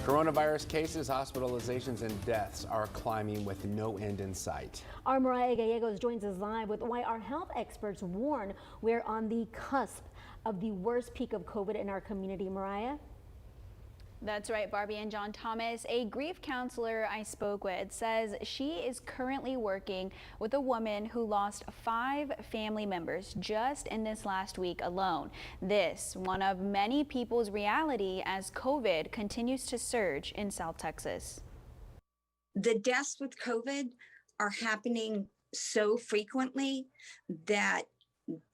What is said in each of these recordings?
Coronavirus cases, hospitalizations, and deaths are climbing with no end in sight. Our Mariah Gallegos joins us live with why our health experts warn we're on the cusp of the worst peak of COVID in our community. Mariah? That's right, Barbie. And John Thomas, a grief counselor I spoke with, says she is currently working with a woman who lost 5 family members just in this last week alone. This, one of many people's reality as COVID continues to surge in South Texas. The deaths with COVID are happening so frequently that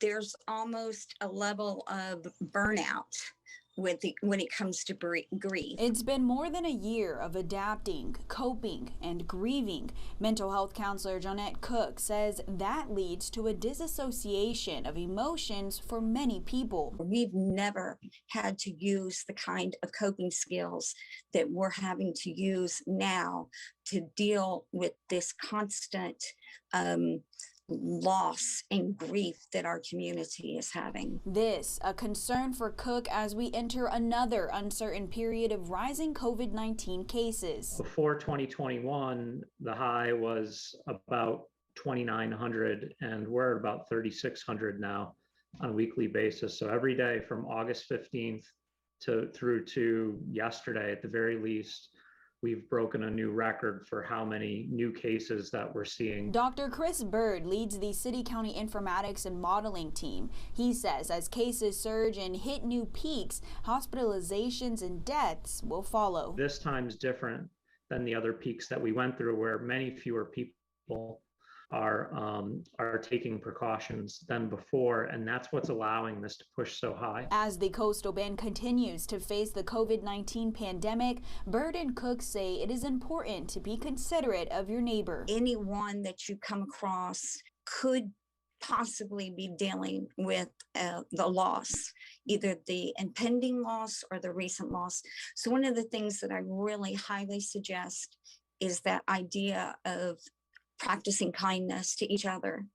there's almost a level of burnout when it comes to grief. It's been more than a year of adapting, coping, and grieving. Mental health counselor Jonette Cook says that leads to a disassociation of emotions for many people. We've never had to use the kind of coping skills that we're having to use now to deal with this constant loss and grief that our community is having. This, a concern for Cook as we enter another uncertain period of rising COVID-19 cases. Before 2021, the high was about 2,900, and we're at about 3,600 now on a weekly basis. So every day from August 15th through to yesterday, at the very least, we've broken a new record for how many new cases that we're seeing. Dr. Chris Bird leads the City County Informatics and Modeling team. He says as cases surge and hit new peaks, hospitalizations and deaths will follow. This time's different than the other peaks that we went through, where many fewer people are taking precautions than before, and that's what's allowing this to push so high. As the coastal bend continues to face the COVID-19 pandemic, Bird and Cook say it is important to be considerate of your neighbor. Anyone that you come across could possibly be dealing with the loss, either the impending loss or the recent loss. So one of the things that I really highly suggest is that idea of practicing kindness to each other.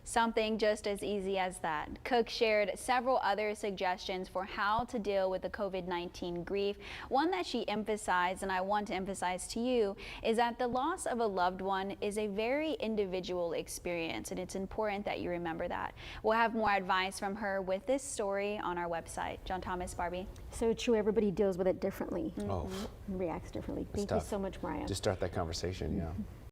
Something just as easy as that. Cook shared several other suggestions for how to deal with the COVID-19 grief. One that she emphasized, and I want to emphasize to you, is that the loss of a loved one is a very individual experience, and it's important that you remember that. We'll have more advice from her with this story on our website. John Thomas, Barbie. So true, everybody deals with it differently. Oh, Reacts differently. Thank you so much, Mariah. Just start that conversation, yeah.